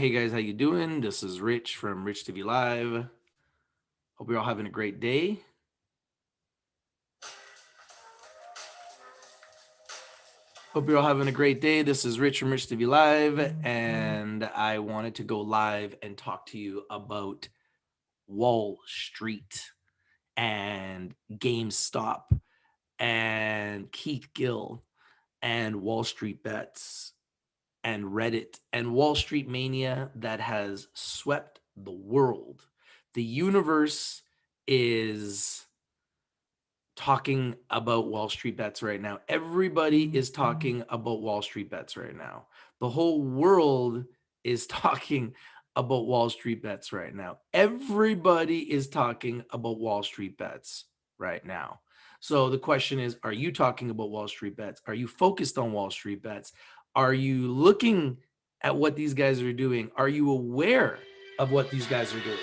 Hey guys, how you doing? This is Rich from Rich TV Live. Hope you're all having a great day. Hope you're all having a great day. This is Rich from Rich TV Live, and I wanted to go live and talk to you about Wall Street and GameStop and Keith Gill and Wall Street Bets and Reddit and Wall Street mania that has swept the world. The universe is talking about Wall Street Bets right now. Everybody is talking about Wall Street Bets right now. The whole world is talking about Wall Street Bets right now. Everybody is talking about Wall Street Bets right now. So the question is, are you talking about Wall Street Bets? Are you focused on Wall Street Bets? Are you looking at what these guys are doing? Are you aware of what these guys are doing?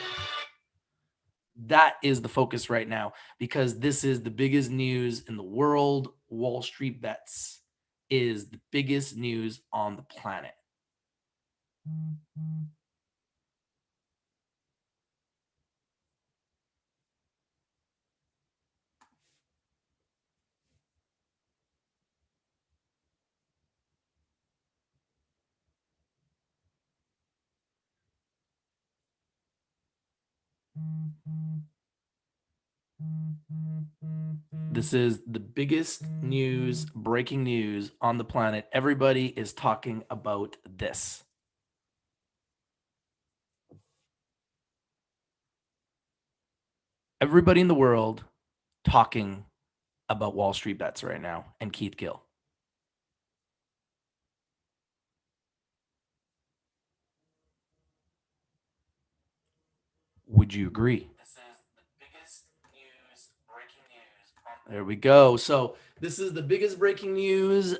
That is the focus right now because this is the biggest news in the world. Wall Street Bets is the biggest news on the planet. This is the biggest news, breaking news on the planet. Everybody is talking about this. Everybody in the world talking about Wall Street Bets right now and Keith Gill. Would you agree? This is the biggest news, breaking news. There we go. So this is the biggest breaking news.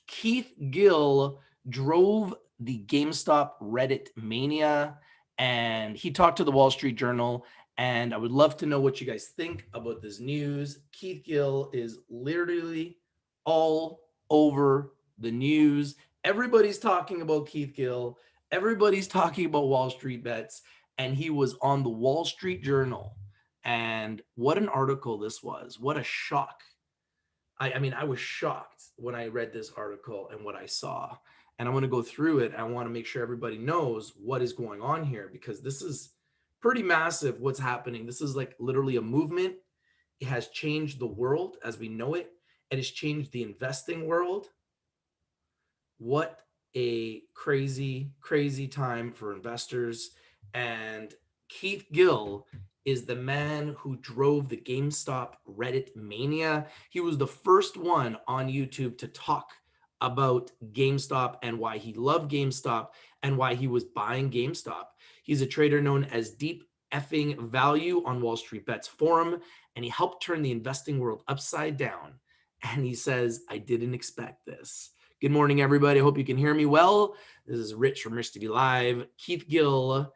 Keith Gill drove the GameStop Reddit mania, and he talked to the Wall Street Journal. And I would love to know what you guys think about this news. Keith Gill is literally all over the news. Everybody's talking about Keith Gill. Everybody's talking about Wall Street Bets. And he was on the Wall Street Journal. And what an article this was. What a shock. I mean, I was shocked when I read this article and what I saw. And I want to go through it. I want to make sure everybody knows what is going on here because this is pretty massive what's happening. This is like literally a movement. It has changed the world as we know it. It has changed the investing world. What a crazy, crazy time for investors. And Keith Gill is the man who drove the GameStop Reddit mania. He was the first one on YouTube to talk about GameStop and why he loved GameStop and why he was buying GameStop. He's a trader known as ingValue on Wall Street Bets forum, and he helped turn the investing world upside down. And he says, I didn't expect this. Good morning, everybody. I hope you can hear me well. This is Rich from Rich TV Live. Keith Gill,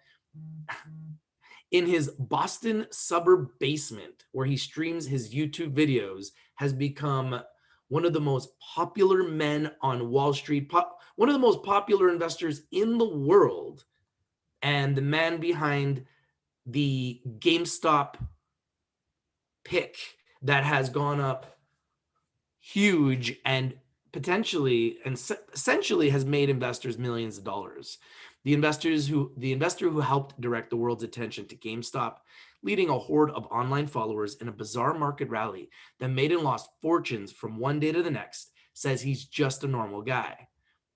in his Boston suburb basement, where he streams his YouTube videos, has become one of the most popular men on Wall Street, one of the most popular investors in the world, and the man behind the GameStop pick that has gone up huge and potentially and essentially has made investors millions of dollars. The investor who helped direct the world's attention to GameStop, leading a horde of online followers in a bizarre market rally that made and lost fortunes from one day to the next, says he's just a normal guy.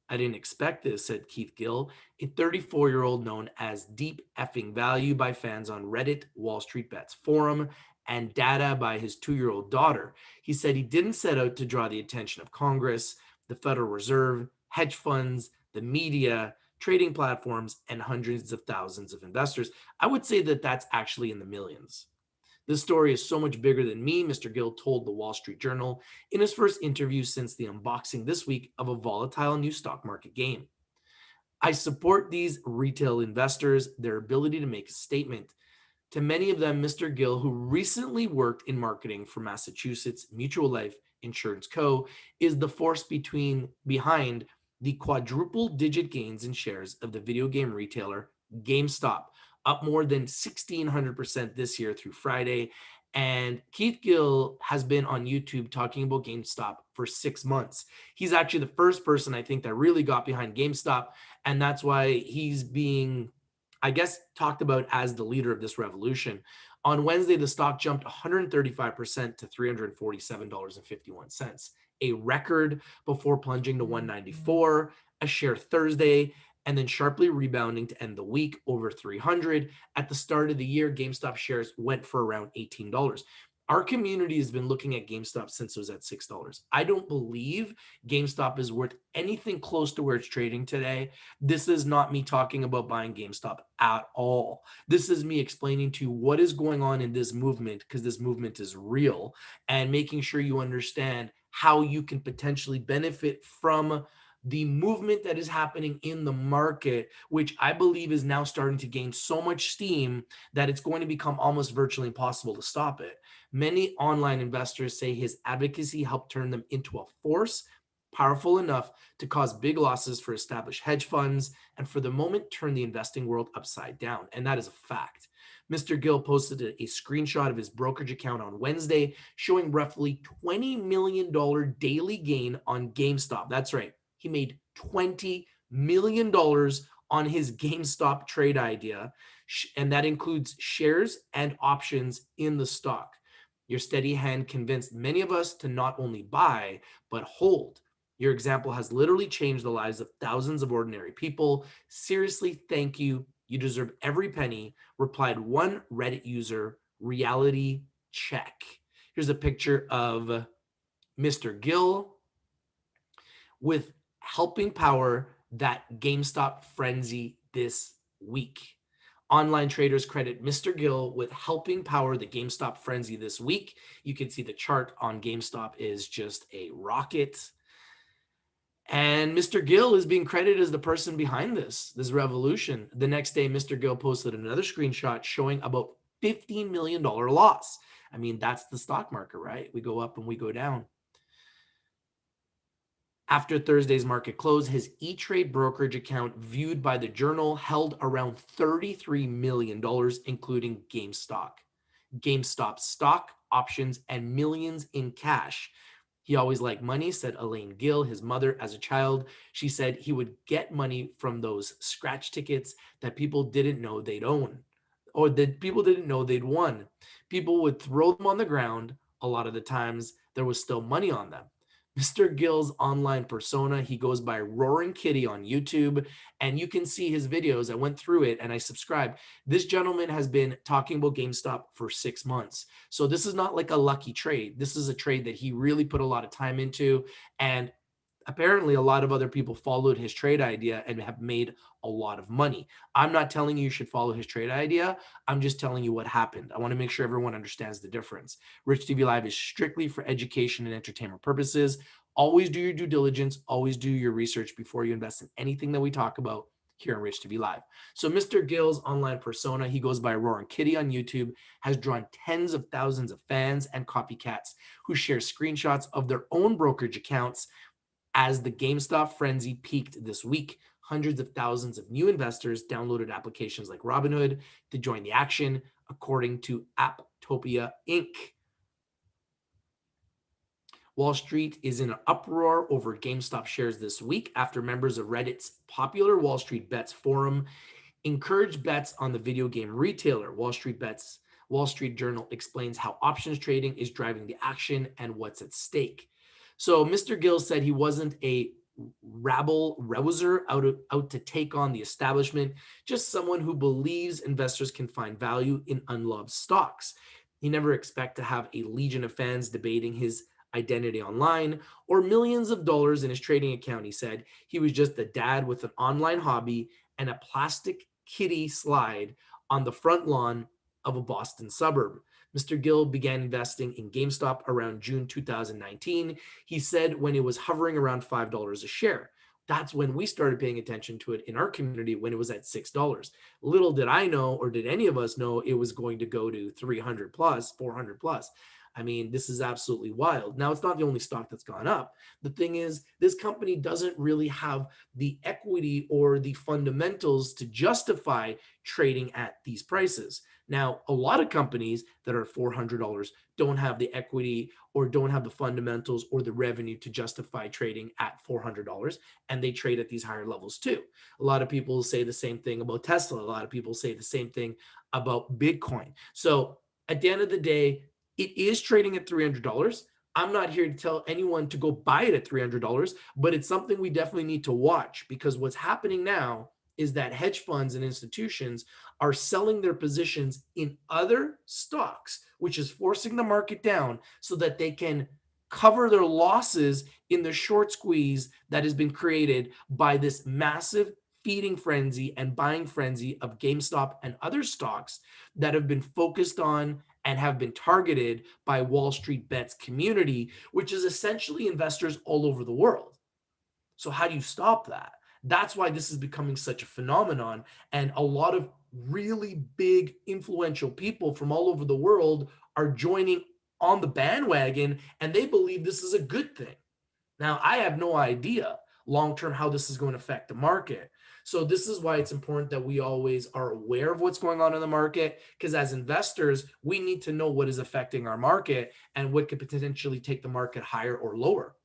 I didn't expect this, said Keith Gill, a 34-year-old known as DeepF by fans on Reddit, Wall Street Bets forum, and Dada by his 2-year-old daughter. He said he didn't set out to draw the attention of Congress, the Federal Reserve, hedge funds, the media, trading platforms, and hundreds of thousands of investors. I would say that that's actually in the millions. This story is so much bigger than me, Mr. Gill told the Wall Street Journal in his first interview since the unboxing this week of a volatile new stock market game. I support these retail investors, their ability to make a statement. To many of them, Mr. Gill, who recently worked in marketing for Massachusetts Mutual Life Insurance Co., is the force behind the quadruple digit gains in shares of the video game retailer GameStop, up more than 1,600% this year through Friday. And Keith Gill has been on YouTube talking about GameStop for 6 months. He's actually the first person I think that really got behind GameStop. And that's why he's being, I guess, talked about as the leader of this revolution. On Wednesday, the stock jumped 135% to $347.51, a record before plunging to 194 a share Thursday, and then sharply rebounding to end the week over 300. At the start of the year, GameStop shares went for around $18. Our community has been looking at GameStop since it was at $6. I don't believe GameStop is worth anything close to where it's trading today. This is not me talking about buying GameStop at all. This is me explaining to you what is going on in this movement, because this movement is real, and making sure you understand how you can potentially benefit from the movement that is happening in the market, which I believe is now starting to gain so much steam that it's going to become almost virtually impossible to stop it. Many online investors say his advocacy helped turn them into a force powerful enough to cause big losses for established hedge funds and for the moment turn the investing world upside down. And that is a fact. Mr. Gill posted a screenshot of his brokerage account on Wednesday showing roughly $20 million daily gain on GameStop. That's right. He made $20 million on his GameStop trade idea, and that includes shares and options in the stock. Your steady hand convinced many of us to not only buy, but hold. Your example has literally changed the lives of thousands of ordinary people. Seriously, thank you. You deserve every penny, replied one Reddit user, reality check. Here's a picture of Mr. Gill with helping power that GameStop frenzy this week. Online traders credit Mr. Gill with helping power the GameStop frenzy this week. You can see the chart on GameStop is just a rocket. And Mr. Gill is being credited as the person behind this revolution. The next day, Mr. Gill posted another screenshot showing about $15 million loss. I mean, that's the stock market, right? We go up and we go down. After Thursday's market close, his E-Trade brokerage account viewed by the Journal held around $33 million, including GameStop stock, options, and millions in cash. He always liked money, said Elaine Gill, his mother, as a child. She said he would get money from those scratch tickets that people didn't know they'd own, or that people didn't know they'd won. People would throw them on the ground. A lot of the times, there was still money on them. Mr. Gill's online persona, he goes by Roaring Kitty on YouTube, and you can see his videos. I went through it and I subscribed. This gentleman has been talking about GameStop for 6 months. So this is not like a lucky trade. This is a trade that he really put a lot of time into, and apparently a lot of other people followed his trade idea and have made a lot of money. I'm not telling you should follow his trade idea. I'm just telling you what happened. I want to make sure everyone understands the difference. Rich TV Live is strictly for education and entertainment purposes. Always do your due diligence. Always do your research before you invest in anything that we talk about here on Rich TV Live. So Mr. Gill's online persona, he goes by Roaring Kitty on YouTube, has drawn tens of thousands of fans and copycats who share screenshots of their own brokerage accounts. As the GameStop frenzy peaked this week, hundreds of thousands of new investors downloaded applications like Robinhood to join the action, according to Apptopia Inc. Wall Street is in an uproar over GameStop shares this week after members of Reddit's popular Wall Street Bets forum encouraged bets on the video game retailer. Wall Street Journal explains how options trading is driving the action and what's at stake. So Mr. Gill said he wasn't a rabble-rouser out to take on the establishment, just someone who believes investors can find value in unloved stocks. He never expected to have a legion of fans debating his identity online or millions of dollars in his trading account. He said he was just a dad with an online hobby and a plastic kitty slide on the front lawn of a Boston suburb. Mr. Gill began investing in GameStop around June 2019. He said when it was hovering around $5 a share. That's when we started paying attention to it in our community, when it was at $6. Little did I know, or did any of us know, it was going to go to 300 plus, 400 plus. I mean, this is absolutely wild. Now, it's not the only stock that's gone up. The thing is, this company doesn't really have the equity or the fundamentals to justify trading at these prices. Now, a lot of companies that are $400 don't have the equity or don't have the fundamentals or the revenue to justify trading at $400, and they trade at these higher levels too. A lot of people say the same thing about Tesla. A lot of people say the same thing about Bitcoin. So at the end of the day, it is trading at $300. I'm not here to tell anyone to go buy it at $300, but it's something we definitely need to watch, because what's happening now is that hedge funds and institutions are selling their positions in other stocks, which is forcing the market down so that they can cover their losses in the short squeeze that has been created by this massive feeding frenzy and buying frenzy of GameStop and other stocks that have been focused on and have been targeted by Wallstreetbets community, which is essentially investors all over the world. So how do you stop that? That's why this is becoming such a phenomenon. And a lot of really big, influential people from all over the world are joining on the bandwagon, and they believe this is a good thing. Now, I have no idea long term how this is going to affect the market. So this is why it's important that we always are aware of what's going on in the market, because as investors, we need to know what is affecting our market and what could potentially take the market higher or lower.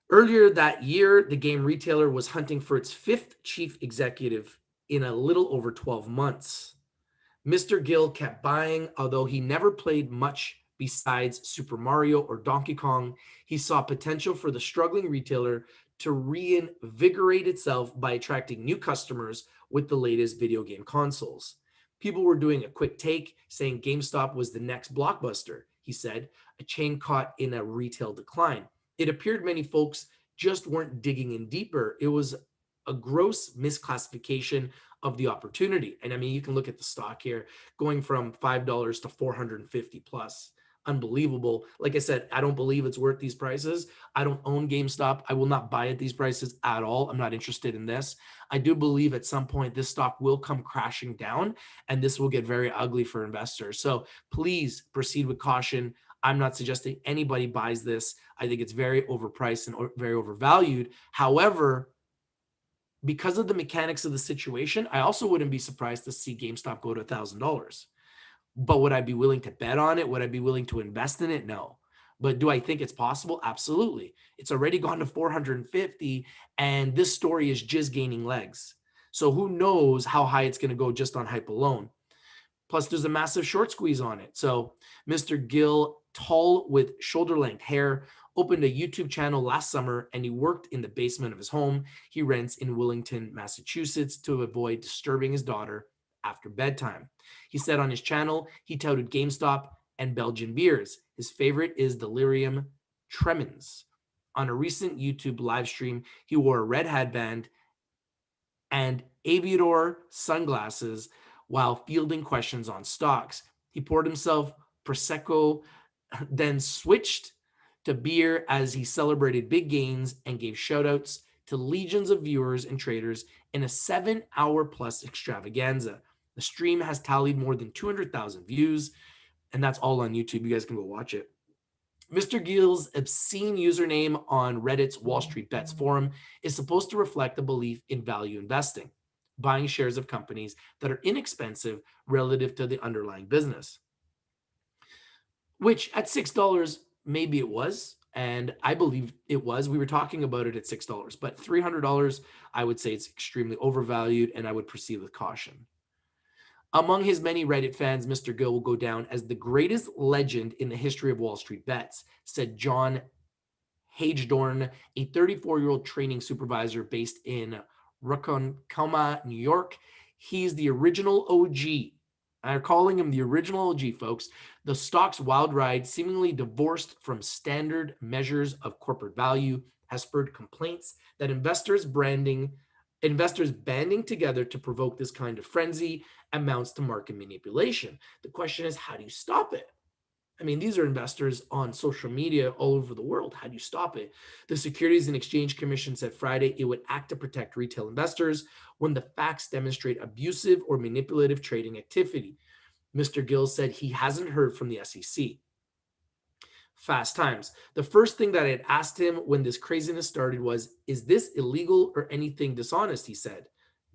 Earlier that year, the game retailer was hunting for its fifth chief executive in a little over 12 months. Mr. Gill kept buying, although he never played much besides Super Mario or Donkey Kong. He saw potential for the struggling retailer to reinvigorate itself by attracting new customers with the latest video game consoles. People were doing a quick take, saying GameStop was the next blockbuster, he said, a chain caught in a retail decline. It appeared many folks just weren't digging in deeper. It was a gross misclassification of the opportunity. And I mean, you can look at the stock here going from $5 to 450 plus. Unbelievable. Like I said, I don't believe it's worth these prices. I don't own GameStop. I will not buy at these prices at all. I'm not interested in this. I do believe at some point this stock will come crashing down, and this will get very ugly for investors. So please proceed with caution. I'm not suggesting anybody buys this. I think it's very overpriced and very overvalued. However, because of the mechanics of the situation, I also wouldn't be surprised to see GameStop go to $1,000. But would I be willing to bet on it? Would I be willing to invest in it? No. But do I think it's possible? Absolutely. It's already gone to 450, and this story is just gaining legs. So who knows how high it's going to go just on hype alone. Plus, there's a massive short squeeze on it. So Mr. Gill, tall with shoulder-length hair, opened a YouTube channel last summer, and he worked in the basement of his home he rents in Wellington, Massachusetts, to avoid disturbing his daughter after bedtime. He said on his channel he touted GameStop and Belgian beers. His favorite is Delirium Tremens. On a recent YouTube live stream, he wore a red headband and aviator sunglasses while fielding questions on stocks. He poured himself Prosecco, then switched to beer as he celebrated big gains and gave shoutouts to legions of viewers and traders in a 7-hour plus extravaganza. The stream has tallied more than 200,000 views, and that's all on YouTube. You guys can go watch it. Mr. Gill's obscene username on Reddit's Wallstreetbets forum is supposed to reflect a belief in value investing, buying shares of companies that are inexpensive relative to the underlying business. Which at $6, maybe it was, and I believe it was. We were talking about it at $6, but $300, I would say it's extremely overvalued, and I would proceed with caution. Among his many Reddit fans, Mr. Gill will go down as the greatest legend in the history of Wall Street bets, said John Hagedorn, a 34-year-old training supervisor based in Ronkonkoma, New York. He's the original OG. I'm calling him the original OG, folks. The stock's wild ride, seemingly divorced from standard measures of corporate value, has spurred complaints that investors banding together to provoke this kind of frenzy amounts to market manipulation. The question is, how do you stop it? I mean, these are investors on social media all over the world. How do you stop it? The Securities and Exchange Commission said Friday it would act to protect retail investors when the facts demonstrate abusive or manipulative trading activity. Mr. Gill said he hasn't heard from the SEC. Fast Times. The first thing that I had asked him when this craziness started was, is this illegal or anything dishonest? He said,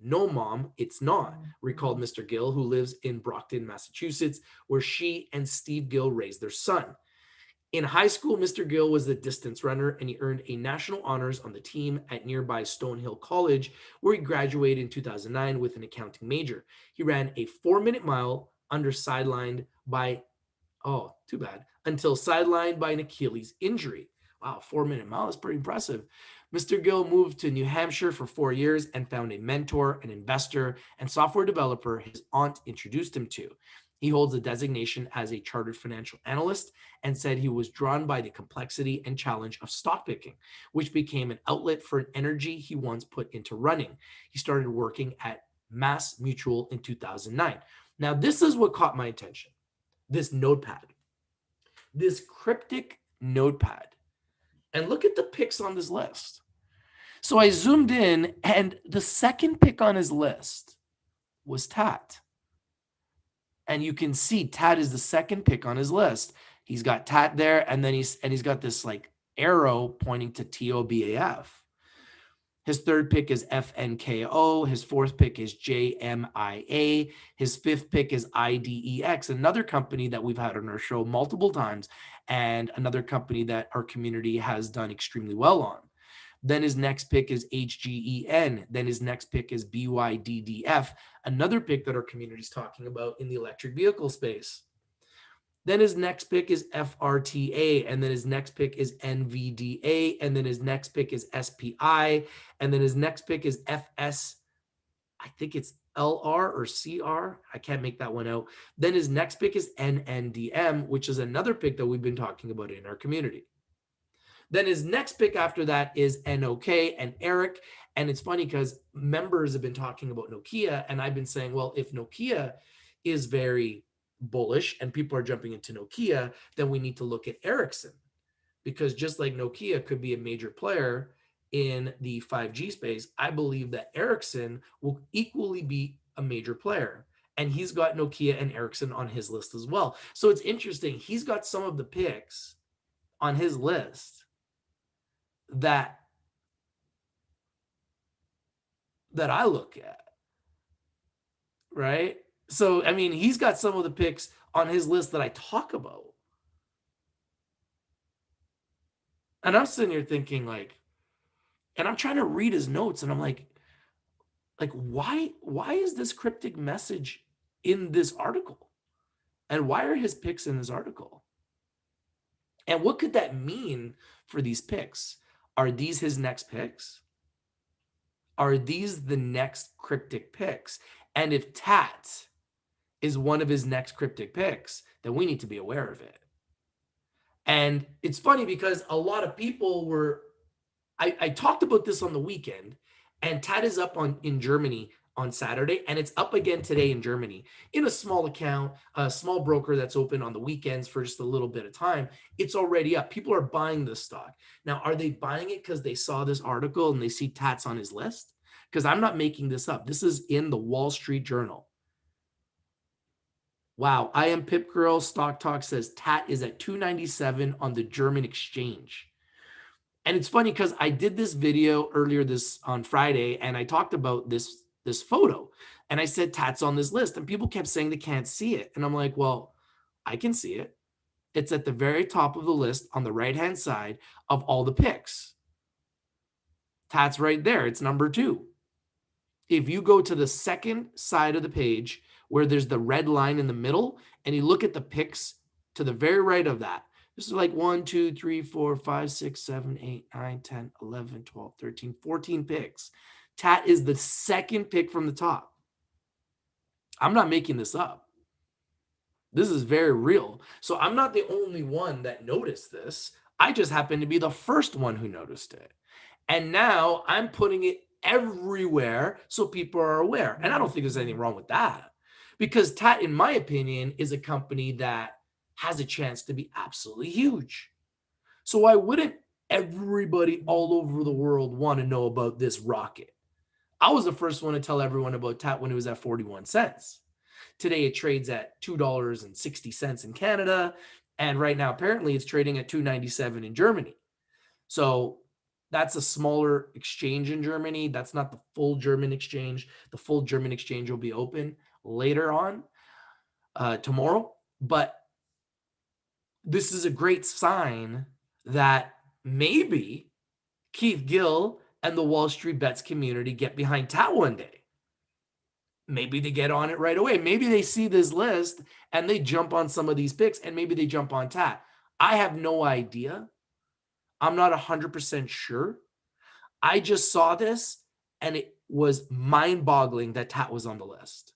no, Mom, it's not, recalled Mr. Gill, who lives in Brockton, Massachusetts, where she and Steve Gill raised their son. In high school, Mr. Gill was a distance runner, and he earned a national honors on the team at nearby Stonehill College, where he graduated in 2009 with an accounting major. He ran a 4-minute mile until sidelined by an Achilles injury. Wow, 4-minute mile is pretty impressive. Mr. Gill moved to New Hampshire for 4 years and found a mentor, an investor, and software developer his aunt introduced him to. He holds a designation as a chartered financial analyst and said he was drawn by the complexity and challenge of stock picking, which became an outlet for an energy he once put into running. He started working at Mass Mutual in 2009. Now, this is what caught my attention. This notepad, this cryptic notepad. And look at the picks on this list. So I zoomed in, and the second pick on his list was Tat. And you can see Tat is the second pick on his list. He's got Tat there, and then he's got this like arrow pointing to TOBAF. His third pick is FNKO. His fourth pick is JMIA. His fifth pick is IDEX, another company that we've had on our show multiple times, and another company that our community has done extremely well on. Then his next pick is HGEN. Then his next pick is BYDDF, another pick that our community is talking about in the electric vehicle space. Then his next pick is FRTA, and then his next pick is NVDA, and then his next pick is SPI, and then his next pick is FS, I think it's LR or CR. I can't make that one out. Then his next pick is NNDM, which is another pick that we've been talking about in our community. Then his next pick after that is NOK and Eric. And it's funny because members have been talking about Nokia, and I've been saying, well, if Nokia is very bullish and people are jumping into Nokia, then we need to look at Ericsson, because just like Nokia could be a major player in the 5G space, I believe that Ericsson will equally be a major player. And he's got Nokia and Ericsson on his list as well. So it's interesting. He's got some of the picks on his list that I look at, right? So, I mean, he's got some of the picks on his list that I talk about. And I'm sitting here thinking like, and I'm trying to read his notes, and I'm like, why is this cryptic message in this article? And why are his picks in this article? And what could that mean for these picks? Are these his next picks? Are these the next cryptic picks? And if Tat is one of his next cryptic picks, then we need to be aware of it. And it's funny because a lot of people were, I talked about this on the weekend, and Tat is up in Germany on Saturday, and it's up again today in Germany in a small account, a small broker that's open on the weekends for just a little bit of time. It's already up. People are buying this stock. Now, are they buying it because they saw this article and they see Tat's on his list? Because I'm not making this up. This is in the Wall Street Journal. Wow. I am Pip Girl. Stock Talk says Tat is at 297 on the German exchange. And it's funny because I did this video earlier on Friday, and I talked about this photo, and I said Tat's on this list, and people kept saying they can't see it. And I'm like, well, I can see it. It's at the very top of the list on the right-hand side of all the picks. Tat's right there. It's number 2. If you go to the second side of the page where there's the red line in the middle, and you look at the picks to the very right of that, this is like 1, 2, 3, 4, 5, 6, 7, 8, 9, 10, 11, 12, 13, 14 picks. Tat is the second pick from the top. I'm not making this up. This is very real. So I'm not the only one that noticed this. I just happened to be the first one who noticed it. And now I'm putting it everywhere so people are aware. And I don't think there's anything wrong with that, because Tat, in my opinion, is a company that has a chance to be absolutely huge. So why wouldn't everybody all over the world want to know about this rocket? I was the first one to tell everyone about Tat when it was at 41 cents. Today it trades at $2.60 in Canada. And right now, apparently it's trading at $2.97 in Germany. So that's a smaller exchange in Germany. That's not the full German exchange. The full German exchange will be open later on tomorrow. But this is a great sign that maybe Keith Gill and the Wallstreetbets community get behind TAT one day. Maybe they get on it right away. Maybe they see this list and they jump on some of these picks, and maybe they jump on TAT. I have no idea. I'm not 100% sure. I just saw this and it was mind-boggling that TAT was on the list.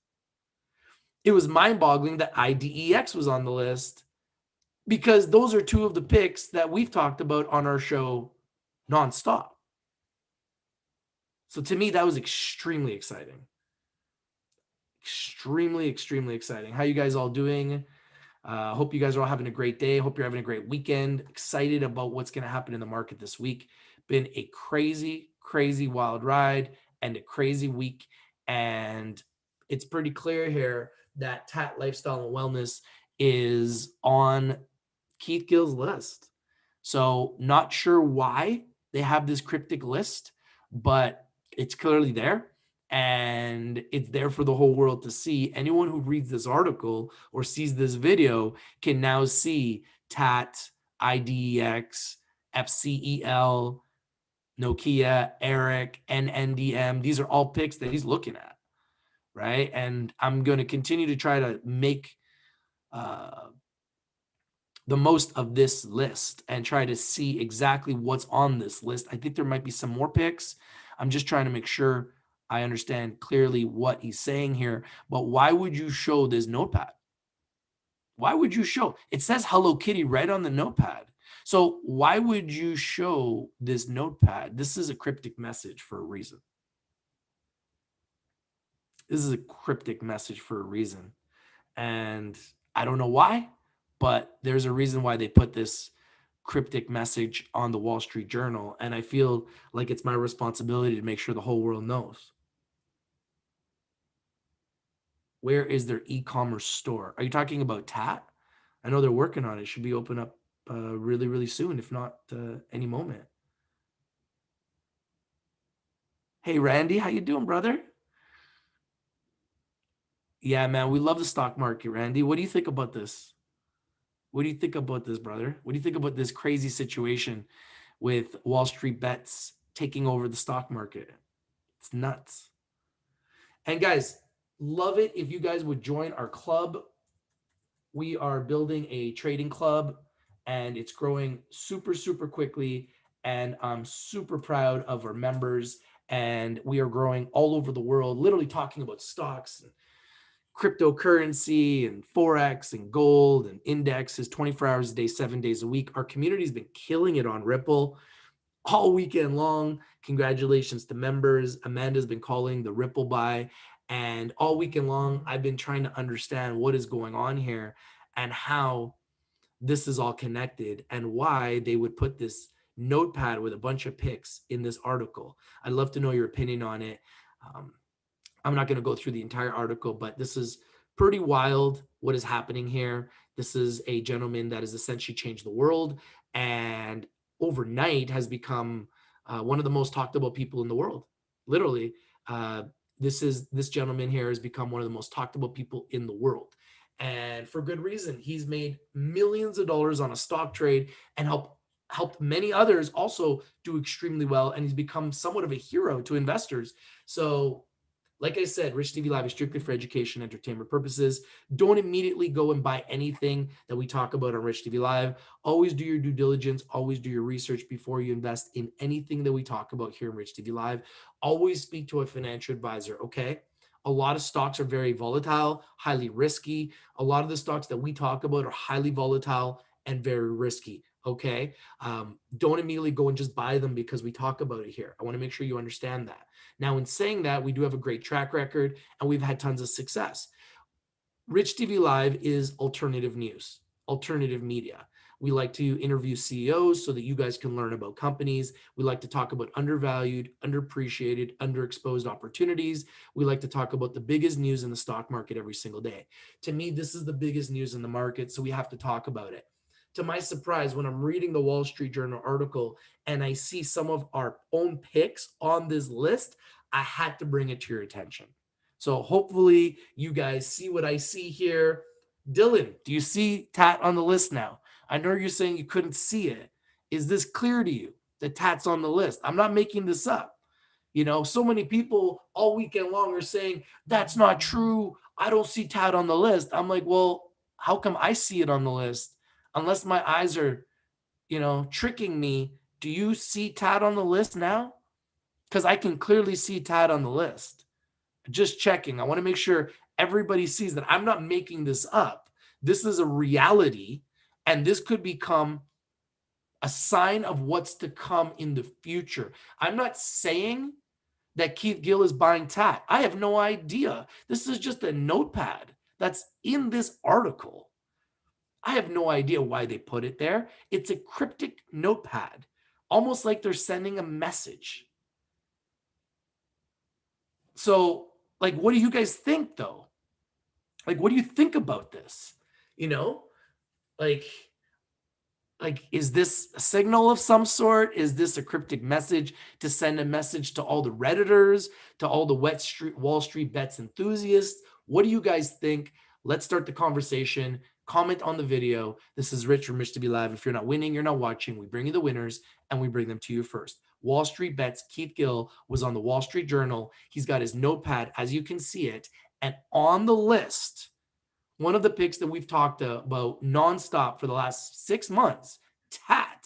It was mind-boggling that IDEX was on the list, because those are two of the picks that we've talked about on our show nonstop. So to me, that was extremely exciting. Extremely, extremely exciting. How you guys all doing? Hope you guys are all having a great day. Hope you're having a great weekend. Excited about what's going to happen in the market this week. Been a crazy, crazy wild ride and a crazy week. And it's pretty clear here that TAT Lifestyle and Wellness is on Keith Gill's list. So not sure why they have this cryptic list, but it's clearly there. And it's there for the whole world to see. Anyone who reads this article or sees this video can now see TAT, IDEX, FCEL, Nokia, Eric, NNDM. These are all picks that he's looking at, right? And I'm going to continue to try to make the most of this list and try to see exactly what's on this list. I think there might be some more picks. I'm just trying to make sure I understand clearly what he's saying here. But why would you show this notepad? Why would you show? It says Hello Kitty right on the notepad. So why would you show this notepad? This is a cryptic message for a reason. This is a cryptic message for a reason. And I don't know why, but there's a reason why they put this cryptic message on the Wall Street Journal. And I feel like it's my responsibility to make sure the whole world knows. Where is their e-commerce store? Are you talking about TAT? I know they're working on it. It should be open up really, really soon, if not any moment. Hey, Randy, how you doing, brother? Yeah, man, we love the stock market, Randy. What do you think about this? What do you think about this, brother? What do you think about this crazy situation with Wall Street Bets taking over the stock market? It's nuts. And guys, love it if you guys would join our club. We are building a trading club and it's growing super, super quickly. And I'm super proud of our members. And we are growing all over the world, literally talking about stocks and cryptocurrency and Forex and gold and indexes 24 hours a day, 7 days a week. Our community's been killing it on Ripple all weekend long. Congratulations to members. Amanda's been calling the Ripple buy. And all weekend long, I've been trying to understand what is going on here and how this is all connected and why they would put this notepad with a bunch of picks in this article. I'd love to know your opinion on it. I'm not going to go through the entire article, but this is pretty wild what is happening here. This is a gentleman that has essentially changed the world and overnight has become one of the most talked about people in the world. Literally, this gentleman here has become one of the most talked about people in the world. And for good reason. He's made millions of dollars on a stock trade and helped many others also do extremely well. And he's become somewhat of a hero to investors. So like I said, Rich TV Live is strictly for education, entertainment purposes. Don't immediately go and buy anything that we talk about on Rich TV Live. Always do your due diligence. Always do your research before you invest in anything that we talk about here on Rich TV Live. Always speak to a financial advisor, okay? A lot of stocks are very volatile, highly risky. A lot of the stocks that we talk about are highly volatile and very risky, okay? Don't immediately go and just buy them because we talk about it here. I want to make sure you understand that. Now, in saying that, we do have a great track record and we've had tons of success. Rich TV Live is alternative news, alternative media. We like to interview CEOs so that you guys can learn about companies. We like to talk about undervalued, underappreciated, underexposed opportunities. We like to talk about the biggest news in the stock market every single day. To me, this is the biggest news in the market, so we have to talk about it. To my surprise, when I'm reading the Wall Street Journal article and I see some of our own picks on this list, I had to bring it to your attention. So hopefully you guys see what I see here. Dylan, do you see TAT on the list now? I know you're saying you couldn't see it. Is this clear to you that TAT's on the list? I'm not making this up. You know, so many people all weekend long are saying, that's not true. I don't see TAT on the list. I'm like, well, how come I see it on the list? Unless my eyes are, you know, tricking me. Do you see TAT on the list now? Because I can clearly see TAT on the list. Just checking. I want to make sure everybody sees that I'm not making this up. This is a reality, and this could become a sign of what's to come in the future. I'm not saying that Keith Gill is buying TAT. I have no idea. This is just a notepad that's in this article. I have no idea why they put it there. It's a cryptic notepad, almost like they're sending a message. So, like, what do you guys think, though? Like, what do you think about this? You know, like, is this a signal of some sort? Is this a cryptic message to send a message to all the Redditors, to all the Wall Street bets enthusiasts? What do you guys think? Let's start the conversation. Comment on the video. This is Rich from Rich to Be Live. If you're not winning, you're not watching. We bring you the winners and we bring them to you first. Wallstreetbets Keith Gill was on the Wall Street Journal. He's got his notepad, as you can see it. And on the list, one of the picks that we've talked about nonstop for the last 6 months, TAT.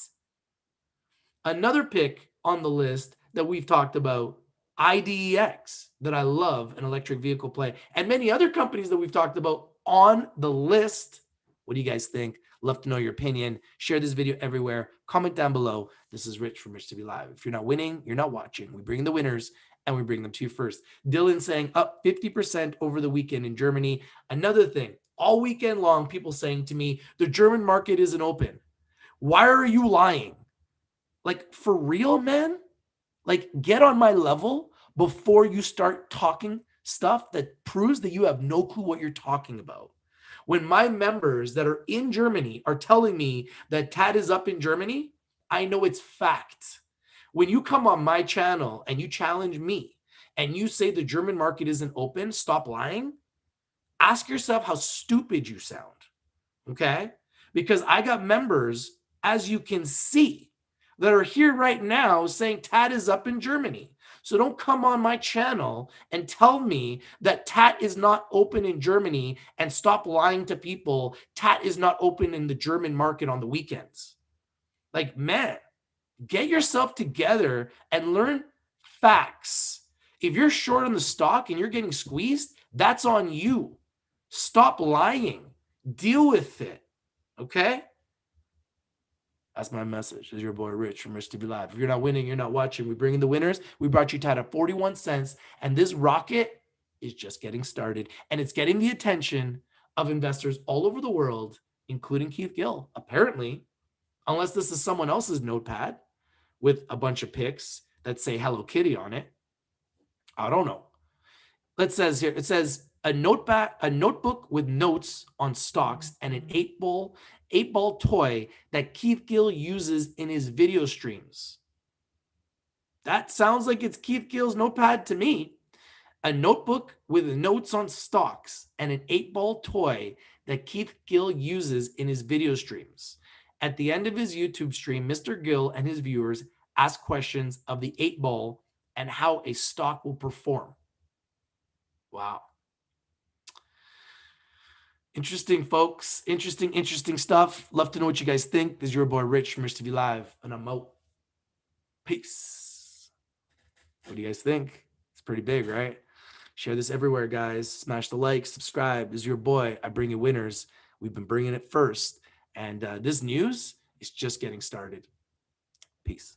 Another pick on the list that we've talked about, IDEX, that I love, an electric vehicle play, and many other companies that we've talked about on the list. What do you guys think? Love to know your opinion. Share this video everywhere. Comment down below. This is Rich from Rich to Be Live. If you're not winning, you're not watching. We bring the winners and we bring them to you first. Dylan saying up 50% over the weekend in Germany. Another thing, all weekend long, people saying to me, the German market isn't open. Why are you lying? Like, for real, man? Like, get on my level before you start talking stuff that proves that you have no clue what you're talking about. When my members that are in Germany are telling me that TAT is up in Germany, I know it's fact. When you come on my channel and you challenge me and you say the German market isn't open, stop lying. Ask yourself how stupid you sound, okay? Because I got members, as you can see, that are here right now saying TAT is up in Germany. So don't come on my channel and tell me that TAT is not open in Germany and stop lying to people. TAT is not open in the German market on the weekends. Like, man, get yourself together and learn facts. If you're short on the stock and you're getting squeezed, that's on you. Stop lying. Deal with it. Okay? That's my message. This is your boy Rich from Rich to Be Live. If you're not winning, you're not watching. We bring in the winners. We brought you TAT at 41 cents. And this rocket is just getting started. And it's getting the attention of investors all over the world, including Keith Gill. Apparently, unless this is someone else's notepad with a bunch of picks that say Hello Kitty on it. I don't know. It says here, it says a notebook with notes on stocks and an eight ball toy that Keith Gill uses in his video streams. That sounds like it's Keith Gill's notepad to me. A notebook with notes on stocks and an 8-ball toy that Keith Gill uses in his video streams. At the end of his YouTube stream, Mr. Gill and his viewers ask questions of the 8-ball and how a stock will perform. Wow. Interesting, folks. Interesting stuff. Love to know what you guys think. This is your boy Rich from Rich TV Live, and I'm out. Peace. What do you guys think? It's pretty big, right? Share this everywhere, guys. Smash the like, subscribe. This is your boy. I bring you winners. We've been bringing it first. And this news is just getting started. Peace.